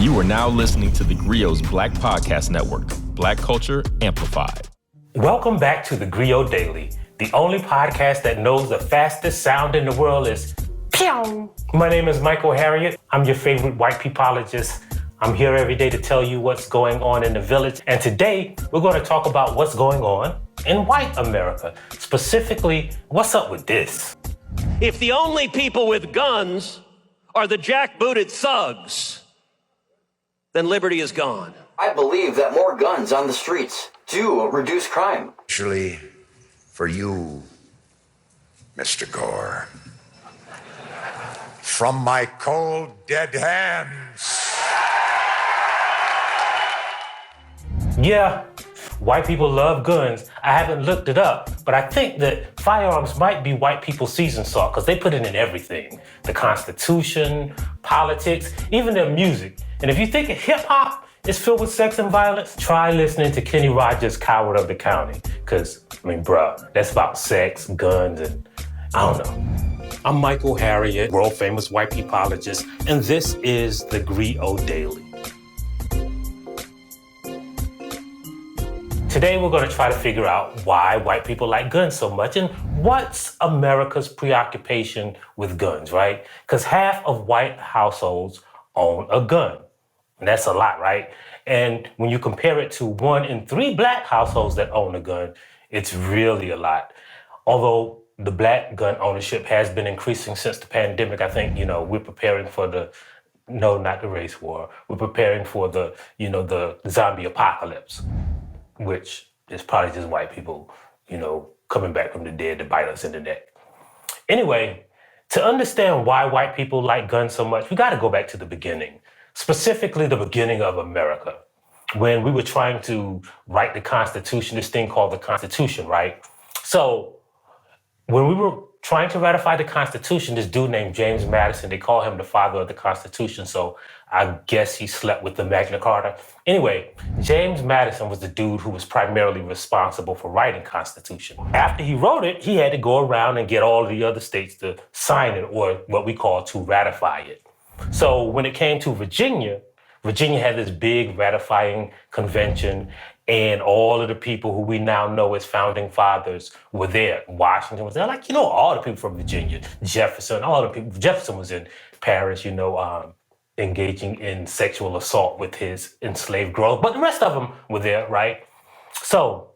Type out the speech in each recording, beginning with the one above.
You are now listening to theGrio's Black Podcast Network, Black Culture Amplified. Welcome back to theGrio Daily, the only podcast that knows the fastest sound in the world is pew. My name is Michael Harriot. I'm your favorite white peopleologist. I'm here every day to tell you what's going on in the village. And today, we're going to talk about what's going on in white America. Specifically, what's up with this? If the only people with guns are the jackbooted thugs, then liberty is gone. I believe that more guns on the streets do reduce crime. Actually, for you, Mr. Gore, from my cold, dead hands. Yeah, white people love guns. I haven't looked it up, but I think that firearms might be white people's season salt because they put it in everything. The Constitution, politics, even their music. And if you think hip hop is filled with sex and violence, try listening to Kenny Rogers' Coward of the County. Because, bruh, that's about sex, guns, and I don't know. I'm Michael Harriot, world famous white peopleologist, and this is theGrio Daily. Today we're going to try to figure out why white people like guns so much and what's America's preoccupation with guns, right? Because half of white households own a gun. And that's a lot, right? And when you compare it to 1 in 3 black households that own a gun, it's really a lot. Although the black gun ownership has been increasing since the pandemic, I think, we're preparing for not the race war. We're preparing for the zombie apocalypse, which is probably just white people, coming back from the dead to bite us in the neck. Anyway, to understand why white people like guns so much, we got to go back to the beginning. Specifically, the beginning of America, when we were trying to write the Constitution, this thing called the Constitution, right? So when we were trying to ratify the Constitution, this dude named James Madison, they call him the father of the Constitution, so I guess he slept with the Magna Carta. Anyway, James Madison was the dude who was primarily responsible for writing Constitution. After he wrote it, he had to go around and get all of the other states to sign it, or what we call to ratify it. So when it came to Virginia had this big ratifying convention, and all of the people who we now know as founding fathers were there. Washington was there, all the people from Virginia, Jefferson, all the people. Jefferson was in Paris, engaging in sexual assault with his enslaved girls, but the rest of them were there, right? So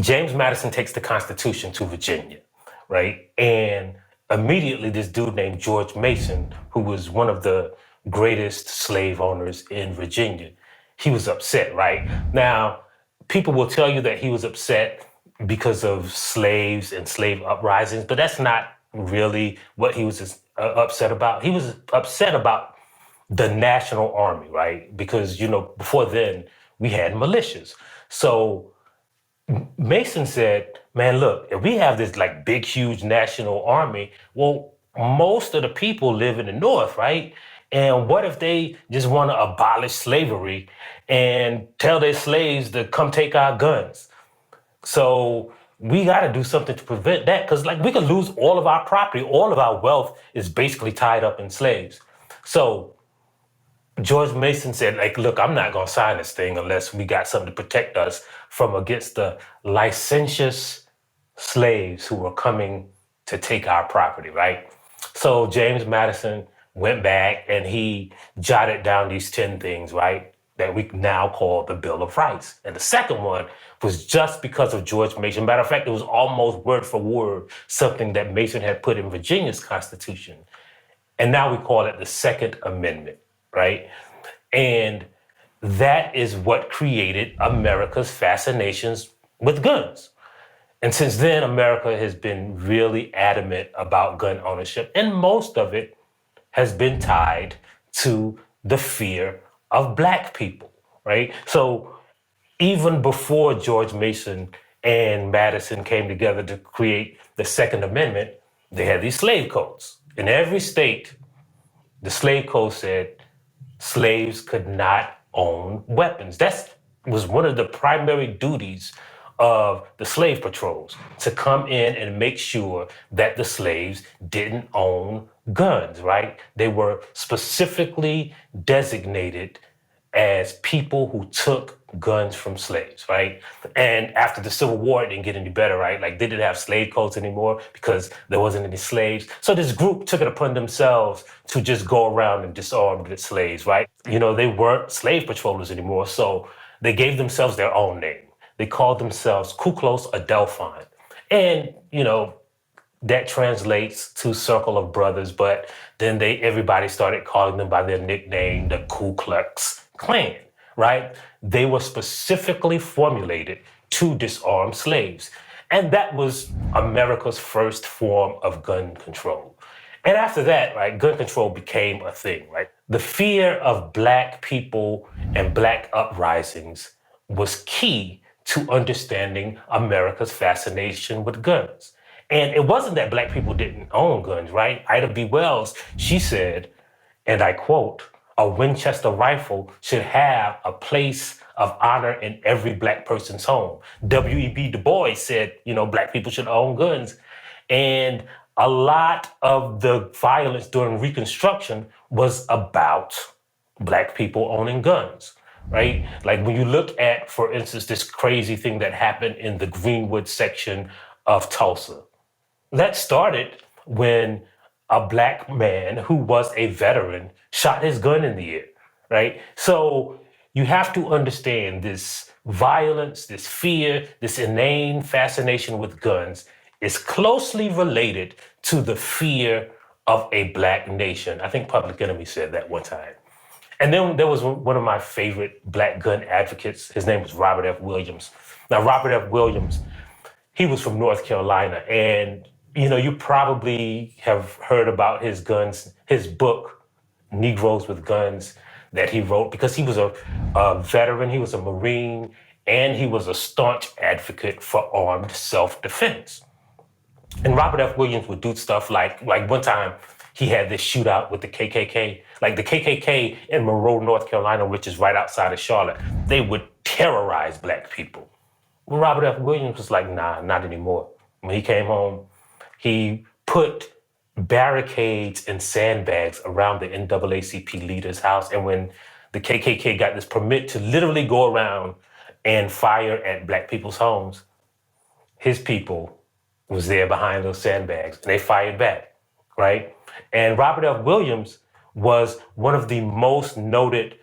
James Madison takes the Constitution to Virginia, right? And immediately, this dude named George Mason, who was one of the greatest slave owners in Virginia, he was upset, right? Now, people will tell you that he was upset because of slaves and slave uprisings, but that's not really what he was upset about. He was upset about the National Army, right? Because, before then, we had militias. So Mason said, man, look, if we have this big, huge national army, well, most of the people live in the North, right? And what if they just want to abolish slavery and tell their slaves to come take our guns? So we got to do something to prevent that, because we could lose all of our property. All of our wealth is basically tied up in slaves. So George Mason said, look, I'm not going to sign this thing unless we got something to protect us from against the licentious slaves who were coming to take our property, right? So James Madison went back and he jotted down these 10 things, right, that we now call the Bill of Rights. And the second one was just because of George Mason. Matter of fact, it was almost word for word something that Mason had put in Virginia's Constitution. And now we call it the Second Amendment, right? And that is what created America's fascinations with guns. And since then, America has been really adamant about gun ownership, and most of it has been tied to the fear of black people, right? So even before George Mason and Madison came together to create the Second Amendment, they had these slave codes. In every state, the slave code said slaves could not own weapons. That was one of the primary duties of the slave patrols, to come in and make sure that the slaves didn't own guns, right? They were specifically designated as people who took guns from slaves, right? And after the Civil War, it didn't get any better, right? Like they didn't have slave codes anymore because there wasn't any slaves. So this group took it upon themselves to just go around and disarm the slaves, right? They weren't slave patrollers anymore, so they gave themselves their own name. They called themselves Ku Klux Adelphine. And, that translates to Circle of Brothers, but then everybody started calling them by their nickname, the Ku Klux Klan, right? They were specifically formulated to disarm slaves. And that was America's first form of gun control. And after that, right, gun control became a thing, right? The fear of Black people and Black uprisings was key to understanding America's fascination with guns. And it wasn't that Black people didn't own guns, right? Ida B. Wells, she said, and I quote, "A Winchester rifle should have a place of honor in every Black person's home." W.E.B. Du Bois said, Black people should own guns. And a lot of the violence during Reconstruction was about Black people owning guns, right? Like when you look at, for instance, this crazy thing that happened in the Greenwood section of Tulsa. That started when a Black man who was a veteran shot his gun in the air, right? So you have to understand this violence, this fear, this inane fascination with guns is closely related to the fear of a Black nation. I think Public Enemy said that one time. And then there was one of my favorite Black gun advocates. His name was Robert F. Williams. Now, Robert F. Williams, he was from North Carolina, and you probably have heard about his book, Negroes with Guns, that he wrote because he was a veteran, he was a Marine, and he was a staunch advocate for armed self-defense. And Robert F. Williams would do stuff like one time he had this shootout with the KKK. Like the KKK in Monroe, North Carolina, which is right outside of Charlotte, they would terrorize Black people. Well, Robert F. Williams was like, nah, not anymore. When he came home, he put barricades and sandbags around the NAACP leader's house. And when the KKK got this permit to literally go around and fire at Black people's homes, his people was there behind those sandbags and they fired back, right? And Robert F. Williams was one of the most noted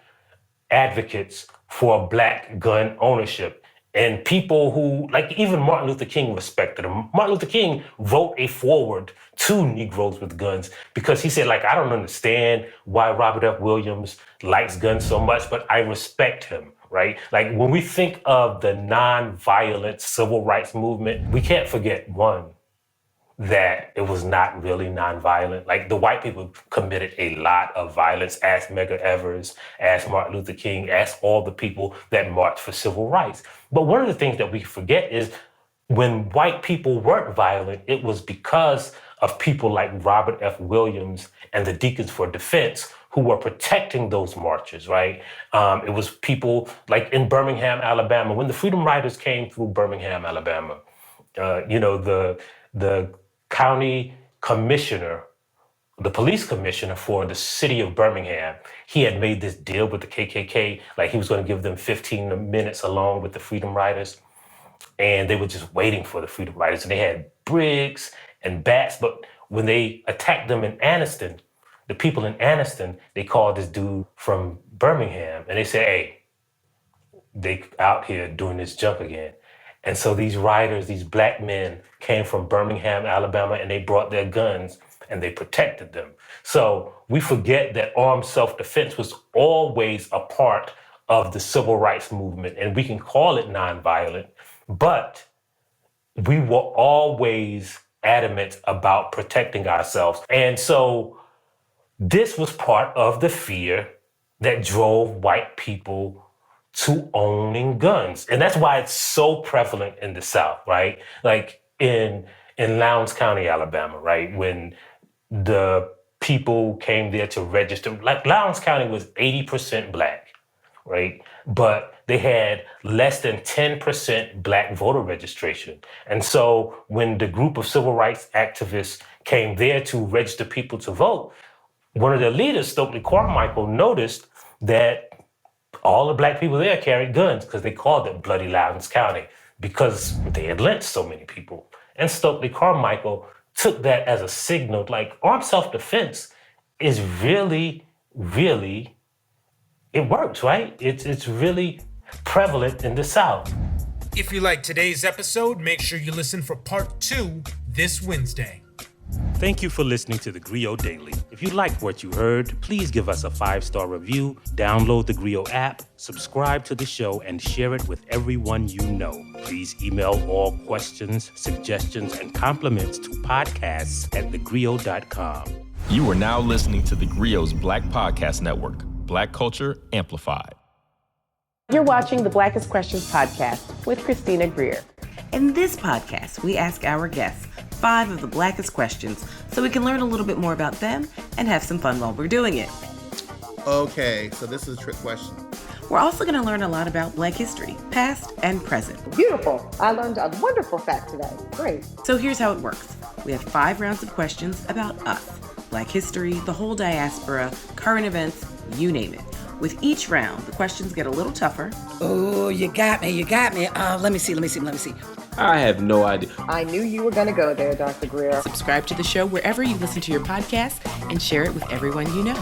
advocates for Black gun ownership. And people who, like even Martin Luther King respected him. Martin Luther King wrote a foreword to Negroes with Guns because he said, I don't understand why Robert F. Williams likes guns so much, but I respect him, right? Like when we think of the nonviolent civil rights movement, we can't forget one, that it was not really nonviolent. Like the white people committed a lot of violence. Ask Medgar Evers, ask Martin Luther King, ask all the people that marched for civil rights. But one of the things that we forget is when white people weren't violent, it was because of people like Robert F. Williams and the Deacons for Defense who were protecting those marches, right? It was people like in Birmingham, Alabama, when the Freedom Riders came through Birmingham, Alabama, the county commissioner, the police commissioner for the city of Birmingham, he had made this deal with the KKK, like he was going to give them 15 minutes along with the Freedom Riders. And they were just waiting for the Freedom Riders. And they had bricks and bats. But when they attacked them in Anniston, the people in Anniston, they called this dude from Birmingham. And they said, hey, they out here doing this junk again. And so these riders, these Black men came from Birmingham, Alabama, and they brought their guns and they protected them. So we forget that armed self-defense was always a part of the civil rights movement, and we can call it nonviolent, but we were always adamant about protecting ourselves. And so this was part of the fear that drove white people to owning guns. And that's why it's so prevalent in the South, right? Like in Lowndes County, Alabama, right? When the people came there to register, like Lowndes County was 80% Black, right? But they had less than 10% Black voter registration. And so when the group of civil rights activists came there to register people to vote, one of their leaders, Stokely Carmichael, noticed that all the black people there carried guns because they called it Bloody Loudons County because they had lynched so many people. And Stokely Carmichael took that as a signal, like armed self-defense is really, really, it works, right? It's really prevalent in the South. If you liked today's episode, make sure you listen for part 2 this Wednesday. Thank you for listening to theGrio Daily. If you liked what you heard, please give us a 5-star review, download the theGrio app, subscribe to the show, and share it with everyone you know. Please email all questions, suggestions, and compliments to podcasts@thegrio.com. You are now listening to theGrio's Black Podcast Network, Black Culture Amplified. You're watching the Blackest Questions podcast with Christina Greer. In this podcast, we ask our guests 5 of the blackest questions so we can learn a little bit more about them and have some fun while we're doing it. Okay, so this is a trick question. We're also going to learn a lot about Black history, past and present. Beautiful. I learned a wonderful fact today. Great. So here's how it works. We have 5 rounds of questions about us, Black history, the whole diaspora, current events, you name it. With each round, the questions get a little tougher. Oh, you got me. Let me see. I have no idea. I knew you were going to go there, Dr. Greer. Subscribe to the show wherever you listen to your podcast and share it with everyone you know.